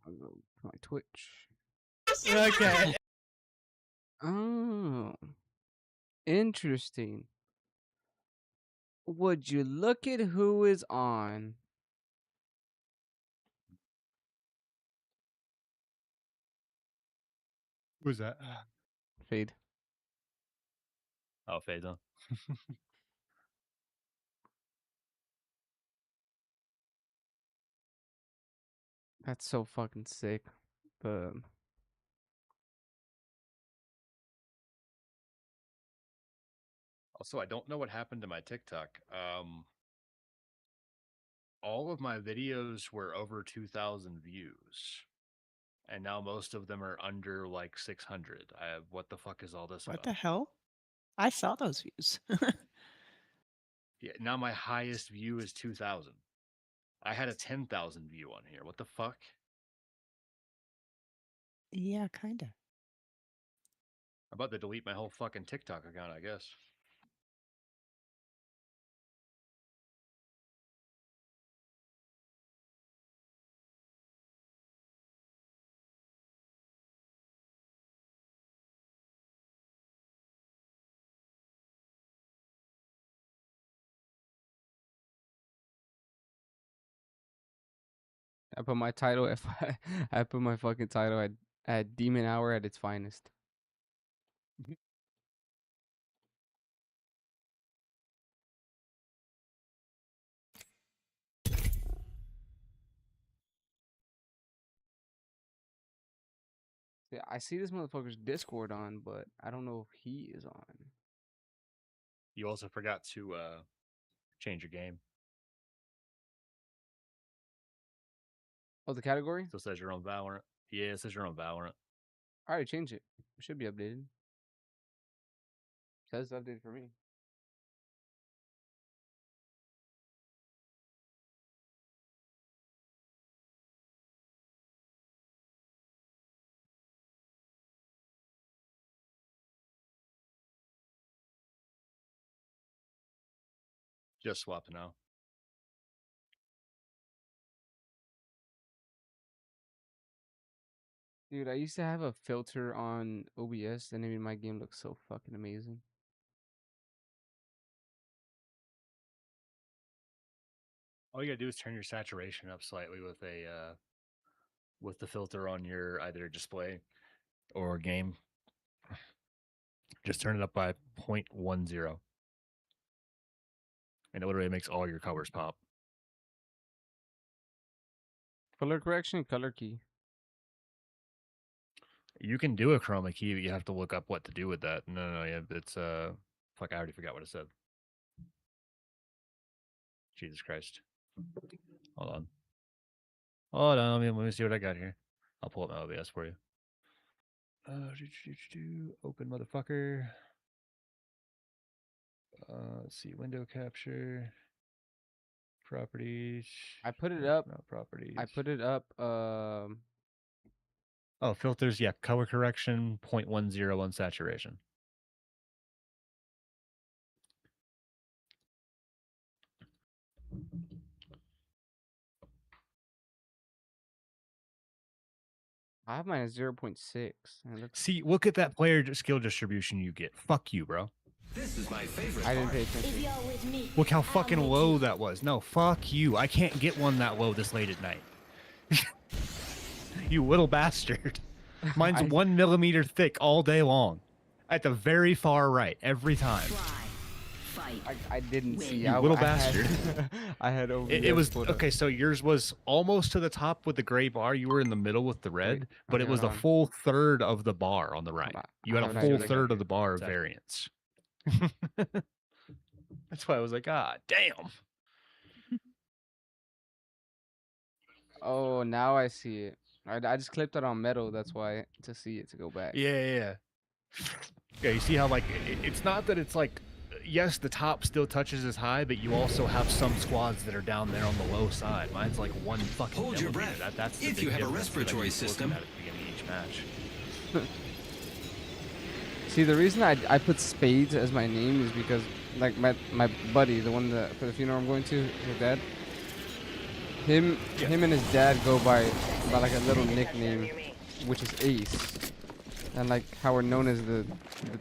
I'll go to my Twitch. Okay. Oh, interesting. Would you look at who is on? Who's that? Fade. Oh, Fade, huh? That's so fucking sick. But Also, I don't know what happened to my TikTok. All of my videos were over 2,000 views, and now most of them are under like 600. What the fuck is all this What about? the hell? I saw those views. Yeah, now my highest view is 2,000. I had a 10,000 view on here. What the fuck? Yeah, kinda. I'm about to delete my whole fucking TikTok account, I guess. I put my title. If I put my fucking title at Demon Hour at its finest. Yeah, I see this motherfucker's Discord on, but I don't know if he is on. You also forgot to change your game. Oh, the category? Still says you're on Valorant. Yeah, it says you're on Valorant. I already changed it. It should be updated. Says updated for me. Just swap now. Dude, I used to have a filter on OBS and it made my game look so fucking amazing. All you gotta do is turn your saturation up slightly with the filter on your either display or game. Just turn it up by 0.10. And it literally makes all your colors pop. Color correction, color key. You can do a chroma key, but you have to look up what to do with that. No, yeah, it's fuck, I already forgot what it said. Jesus Christ. Hold on. Hold on, let me see what I got here. I'll pull up my OBS for you. Open motherfucker. Let's see, window capture, properties. I put it up. No properties. I put it up. Oh, filters. Yeah, color correction 0.10 on saturation. I have mine at 0.6. See, look at that player skill distribution you get. Fuck you, bro. This is my favorite. I didn't pay attention. Look how fucking low that was. No, fuck you. I can't get one that low this late at night. You little bastard. Mine's 1 millimeter thick all day long. At the very far right, every time. I didn't see. You little bastard. I had over. It was okay. So yours was almost to the top with the gray bar. You were in the middle with the red, but it was a full third of the bar on the right. You had a full third of the bar of variance. That's why I was like, ah, damn. Oh, now I see it. I just clipped it on metal. That's why to see it to go back. Yeah. Yeah, you see how like it's not that it's like. Yes, the top still touches as high, but you also have some squads that are down there on the low side. Mine's like 1 fucking. Hold your breath. That's the if you have a respiratory system. At the beginning of each match. See, the reason I put Spades as my name is because like my buddy, the one that for the funeral I'm going to, his dad, Him Yeah. and his dad go by like a little nickname, which is Ace, and like how we're known as the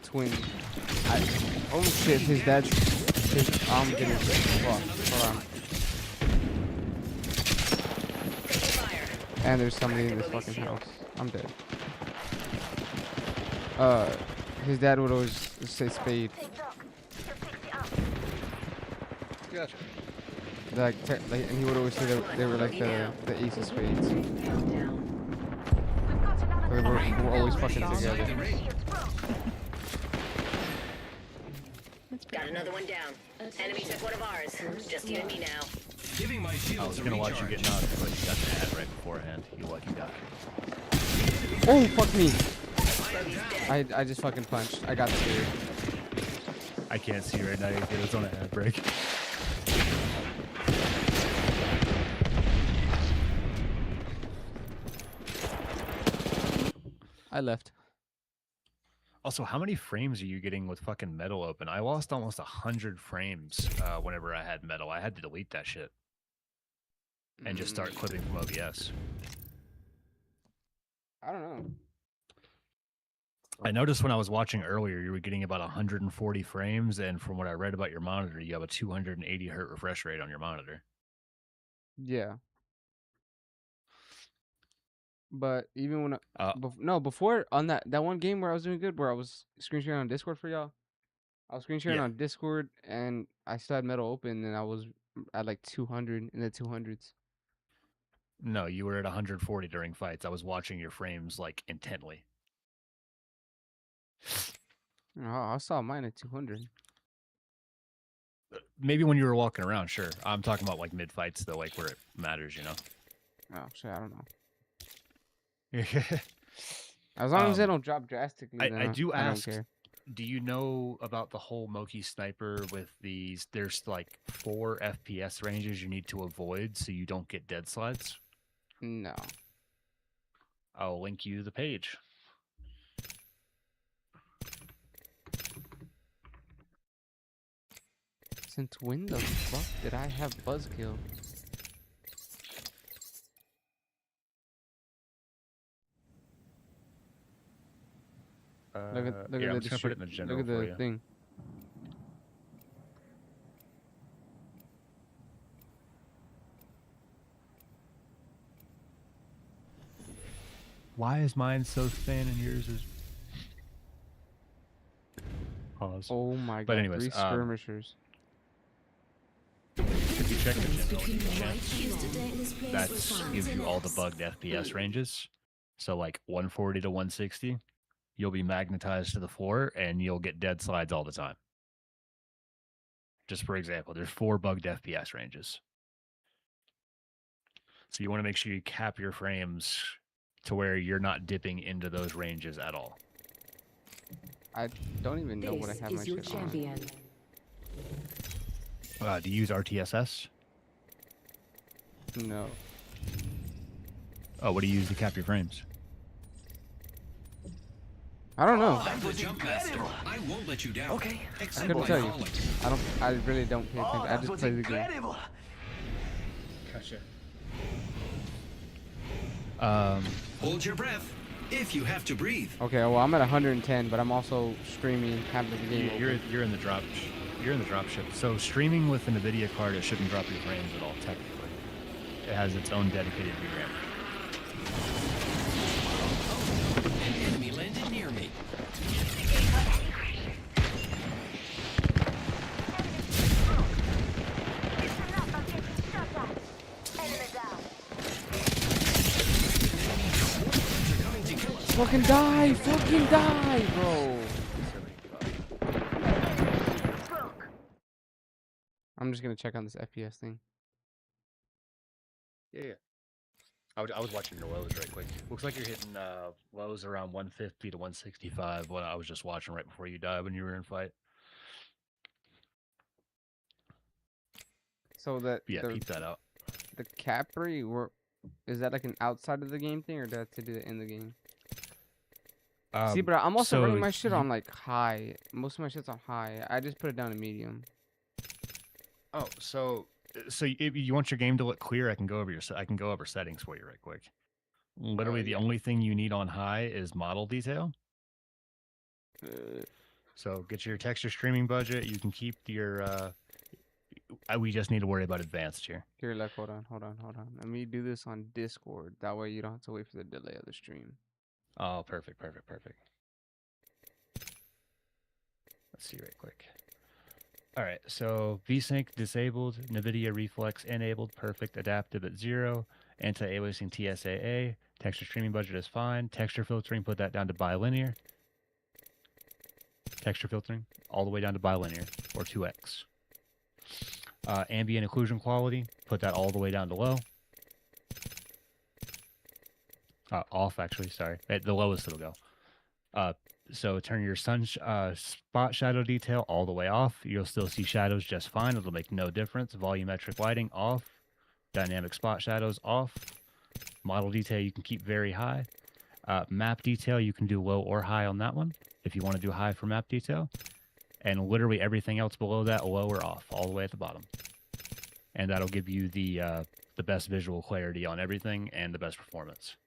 twins. Oh shit, his dad's. I'm getting fucked. Hold on. And there's somebody in this fucking house. I'm dead. His dad would always say spade. Gotcha. And he would always say that they were like the ace of spades. So we're always fucking together. Got another one down. Enemy took one of ours. Just you and me now. Giving my I shields was a gonna watch you recharge. get knocked, but you got the ad right beforehand. You lucky guy. Oh fuck me! I just fucking punched. I got scared. I can't see right now. It was on an ad break. I left. Also, how many frames are you getting with fucking metal open? I lost almost 100 frames whenever I had metal. I had to delete that shit and just start clipping from OBS. I don't know. I noticed when I was watching earlier, you were getting about 140 frames, and from what I read about your monitor, you have a 280 hertz refresh rate on your monitor. Yeah. But even when Uh, before on that one game where I was doing good, where I was screen sharing on Discord for y'all, I was screen sharing Yeah. on Discord, and I still had metal open, and I was at like 200 in the 200s. No, you were at 140 during fights. I was watching your frames like intently. Oh, I saw mine at 200. Maybe when you were walking around, sure. I'm talking about like mid fights though, like where it matters, you know. Oh shit, I don't know. I As long as they don't drop drastically, then I do I don't ask, care. do you know about the whole Moki sniper with these? There's like 4 FPS ranges you need to avoid so you don't get dead slides. No. I'll link you the page. Since when the fuck did I have buzzkill? Look at yeah, I'm the just gonna put it in the general look at for the you. thing. Why is mine so thin and yours is? Pause. Oh my god! But anyways, 3 skirmishers. If you check the general chance, that gives you all the bugged FPS ranges. So like 140 to 160, you'll be magnetized to the floor and you'll get dead slides all the time. Just for example, there's 4 bugged FPS ranges. So you want to make sure you cap your frames to where you're not dipping into those ranges at all. I don't even know what I have my shit on. Do you use RTSS? No. Oh, what do you use to cap your frames? I don't know. I'm the jump master. I won't let you down. Okay. I Except couldn't by tell you. falling. I really don't pay attention. I just play the game. Gotcha. Hold your breath if you have to breathe. Okay, well I'm at 110, but I'm also streaming half of the game. You're in the drop. You're in the drop ship. So streaming with an NVIDIA card, it shouldn't drop your frames at all. Technically, it has its own dedicated VRAM. An enemy landed near me. Fucking die! Fucking die, bro! I'm just gonna check on this FPS thing. Yeah. I was watching your lows right quick. Looks like you're hitting lows around 150 to 165. What I was just watching right before you died when you were in fight. So that But yeah, peep that out. the Capri, is that like an outside of the game thing, or do I have to do it in the game? See, but I'm also running my shit on like high. Most of my shit's on high. I just put it down to medium. Oh, so So if you want your game to look clear, I can go over settings for you right quick. Literally, the yeah. only thing you need on high is model detail. Uh, So get your texture streaming budget. You can keep your. We just need to worry about advanced here. Here, like, hold on. Let me do this on Discord. That way you don't have to wait for the delay of the stream. Oh, perfect. Let's see right quick. All right, so VSync disabled, NVIDIA Reflex enabled, perfect, adaptive at 0, anti-aliasing TSAA, texture streaming budget is fine, texture filtering, put that down to bilinear. Texture filtering, all the way down to bilinear, or 2x. Ambient occlusion quality, put that all the way down to low. Off, actually, sorry. At the lowest it'll go. So turn your spot shadow detail all the way off. You'll still see shadows just fine. It'll make no difference. Volumetric lighting off. Dynamic spot shadows off. Model detail you can keep very high. Map detail you can do low or high on that one if you want to do high for map detail. And literally everything else below that, low or off, all the way at the bottom. And that'll give you the best visual clarity on everything and the best performance.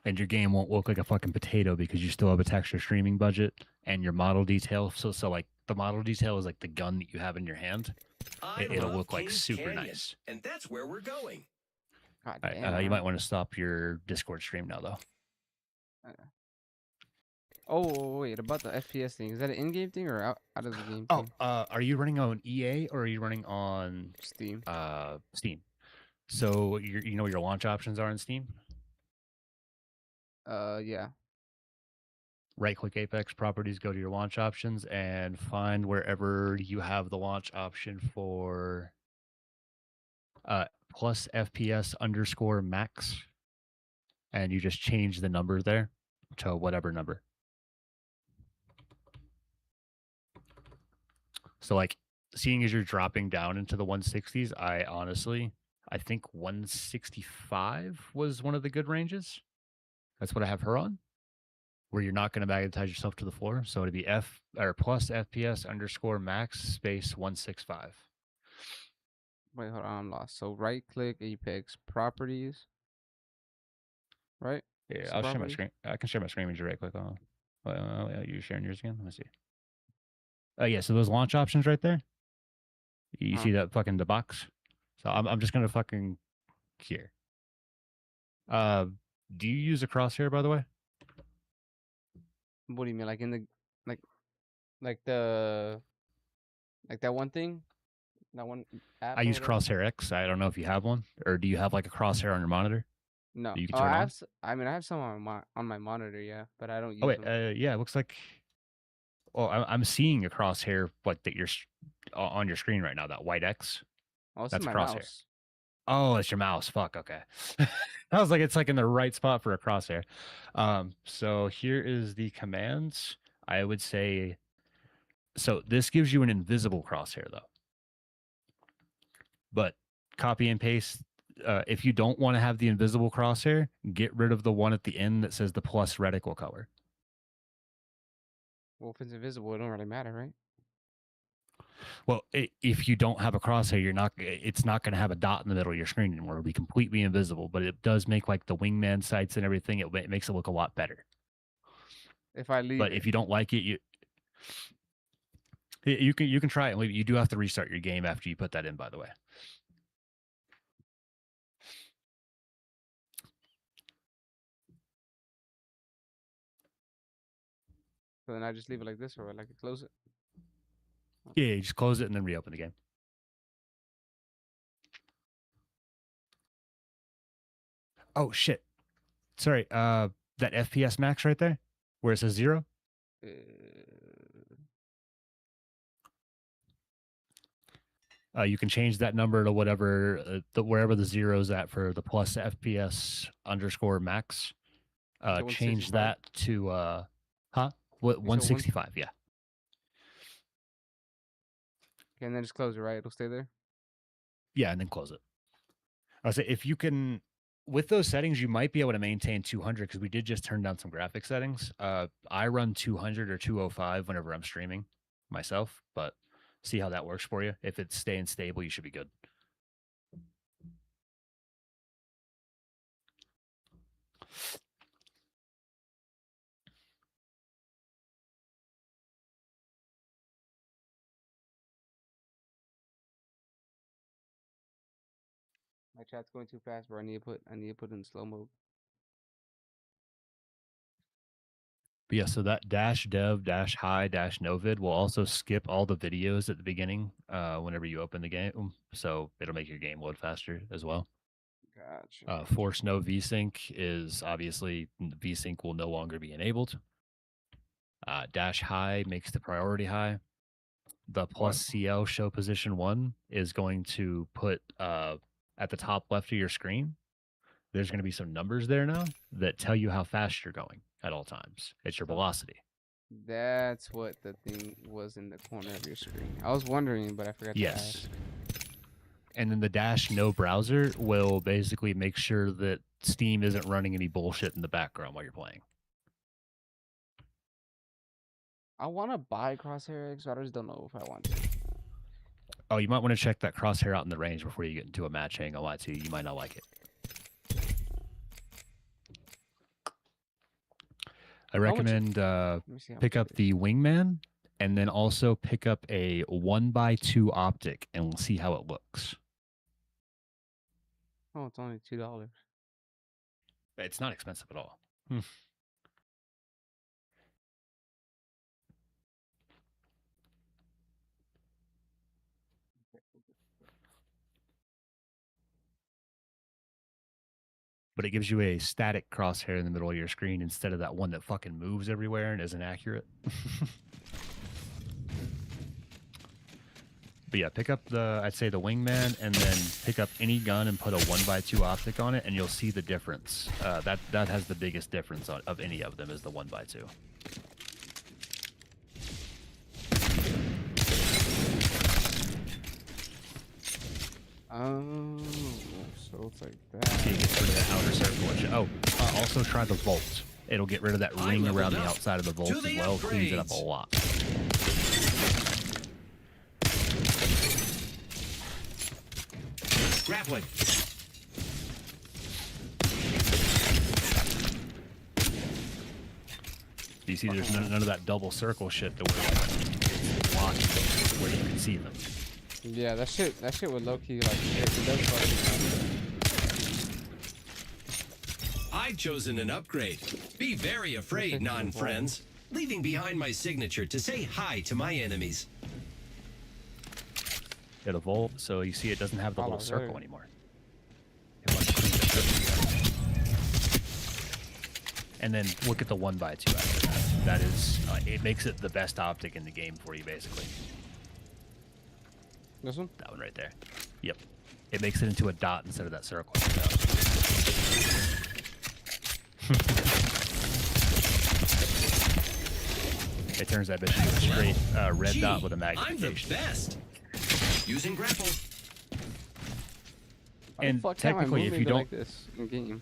And your game won't look like a fucking potato because you still have a texture streaming budget and your model detail. So like the model detail is like the gun that you have in your hand. It'll love look like Kings super Canyon, nice. and that's where we're going. God All right, damn. you might want to stop your Discord stream now, though. Oh, wait, about the FPS thing. Is that an in-game thing or out of the game Oh, thing? are you running on EA or are you running on Steam. Steam? So you know what your launch options are in Steam? Yeah. Right-click Apex properties, go to your launch options, and find wherever you have the launch option for plus FPS underscore max, and you just change the number there to whatever number. So like, seeing as you're dropping down into the 160s, I think 165 was one of the good ranges. That's what I have her on, where you're not going to magnetize yourself to the floor. So it'd be plus FPS underscore max space 165. Wait, hold on, I'm lost. So right-click Apex properties. Right? Yeah, So I'll share my properties? screen. I can share my screen with you right quick. You sharing yours again? Let me see. Yeah, so those launch options right there. You see that fucking the box? So I'm just gonna fucking here. Do you use a crosshair, by the way? What do you mean? Like in the like that one thing? That one app? I or use whatever? Crosshair X. I don't know if you have one, or do you have like a crosshair on your monitor? No. that you can Oh, turn I on? have I mean I have some on my monitor, yeah, but I don't use Oh wait, them. yeah, it looks like. Oh, I'm seeing a crosshair like that you're on your screen right now. That white X. Oh, it's That's in a my crosshair. mouse. Oh, it's your mouse. Fuck. Okay. I was like, it's like in the right spot for a crosshair. So here is the commands. I would say. So this gives you an invisible crosshair though. But copy and paste. If you don't want to have the invisible crosshair, get rid of the one at the end that says the plus reticle color. Well, if it's invisible, it don't really matter, right? Well, if you don't have a crosshair, it's not going to have a dot in the middle of your screen anymore. It'll be completely invisible, but it does make like the wingman sights and everything. It makes it look a lot better. If I leave But it. if you don't like it, you can try it. You do have to restart your game after you put that in, by the way. So then I just leave it like this, or I close it. Yeah, you just close it and then reopen the game. Oh shit! Sorry. That FPS max right there, where it says 0. You can change that number to whatever wherever the 0's at for the plus FPS underscore max. Change 165? that to what 165? Yeah. Okay, and then just close it, right? It'll stay there. Yeah, and then close it. I would say if you can, with those settings, you might be able to maintain 200 because we did just turn down some graphic settings. I run 200 or 205 whenever I'm streaming myself, but See how that works for you. If it's staying stable, you should be good. My chat's going too fast, bro. I need to put it in slow mode. But yeah, so that dash dev dash high dash novid will also skip all the videos at the beginning whenever you open the game. So it'll make your game load faster as well. Gotcha. Force no vsync is obviously vsync will no longer be enabled. Dash high makes the priority high. The plus CL show position 1 is going to put at the top left of your screen. There's going to be some numbers there now that tell you how fast you're going at all times. It's your velocity. That's what the thing was in the corner of your screen. I was wondering, but I forgot to ask. Yes. And then the dash no browser will basically make sure that Steam isn't running any bullshit in the background while you're playing. I want to buy Crosshair X, but I just don't know if I want to. Oh, you might want to check that crosshair out in the range before you get into a match. I ain't gonna lie to you. You might not like it. I recommend Let me see how pick much up it is. the Wingman and then also pick up a 1x2 optic and we'll see how it looks. Oh, it's only $2. It's not expensive at all. But it gives you a static crosshair in the middle of your screen instead of that one that fucking moves everywhere and isn't accurate. But yeah, pick up I'd say the Wingman and then pick up any gun and put a 1x2 optic on it and you'll see the difference. That has the biggest difference of any of them is the 1x2. Oh, so it's like that. So you get rid of that outer circle. Also try the Volt. It'll get rid of that ring around the outside of the Volt as well. Cleans it up a lot. Grappling. You see, there's none of that double circle shit that we're blocking where you can see them. Yeah, that shit would low key like it does fucking I've chosen an upgrade. Be very afraid, non-friends. Leaving behind my signature to say hi to my enemies. It evolved, so you see it doesn't have the Oh, little circle there. anymore. It wants to clean the circle together. And then look at the 1x2 after that. That is, it makes it the best optic in the game for you, basically. This one? That one right there. Yep. It makes it into a dot instead of that circle. It turns that bitch into a straight red dot with a I'm the magnification. best. Using grapple. Why the And fuck can't my technically, if movement you be don't, like this in game.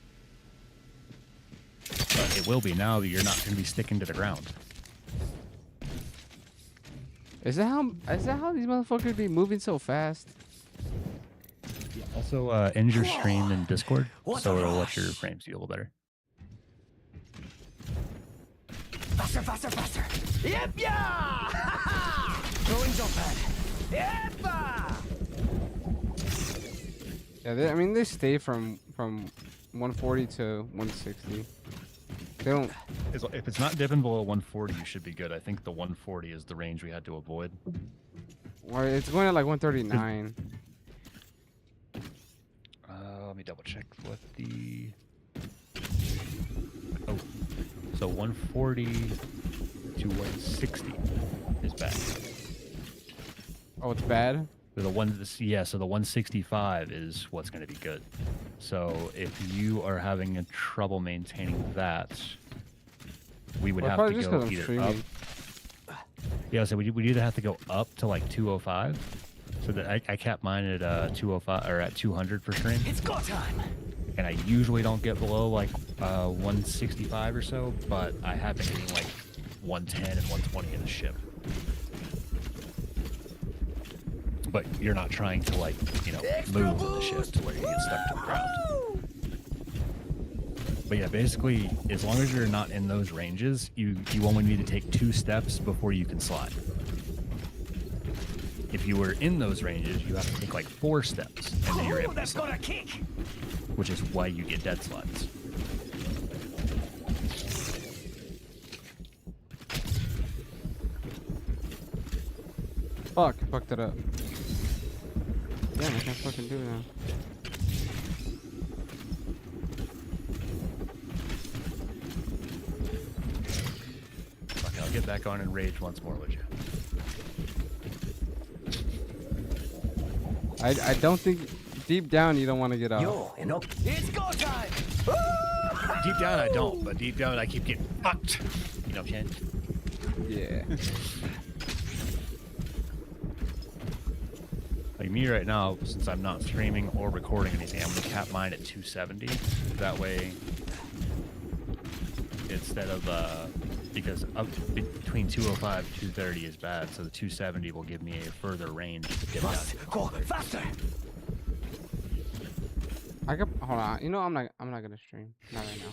it will be now that you're not going to be sticking to the ground. Is that how these motherfuckers be moving so fast? Also, end your stream in Discord, so it'll let your frames see a little better. Faster, faster, faster. Yep, yeah! Going open. Yep! Yeah, I mean they stay from 140 to 160. They don't. If it's not dipping below 140, you should be good. I think the 140 is the range we had to avoid. Well, it's going at like 139. Let me double check what the. Oh, so 140 to 160 is bad. Oh, it's bad. So so the 165 is what's going to be good. So if you are having a trouble maintaining that, we would Well, have probably to just go 'cause I'm either up. streaming. Yeah, so we'd either have to go up to like 205. So that I capped mine at 205 or at 200 per stream. It's go time. And I usually don't get below like 165 or so, but I have been getting like 110 and 120 in the ship. but you're not trying to like, you know, move in the shift to where you get stuck to the ground. But yeah, basically, as long as you're not in those ranges, you only need to take 2 steps before you can slide. If you were in those ranges, you have to take like 4 steps, and then you're able to That's got a slide, kick. which is why you get dead slides. Fuck, fucked it up. Damn, I can't fucking do that. Okay, I'll get back on and rage once more with you. I don't think deep down you don't want to get out. Yo, it's go time. Deep down, I don't, but deep down, I keep getting fucked. You know what I'm saying? Yeah. Like me right now, since I'm not streaming or recording anything, I'm gonna cap mine at 270. That way, instead of because up between 205 and 230 is bad, so the 270 will give me a further range to get down. Must go faster. I could hold on. You know I'm not gonna stream. Not right now.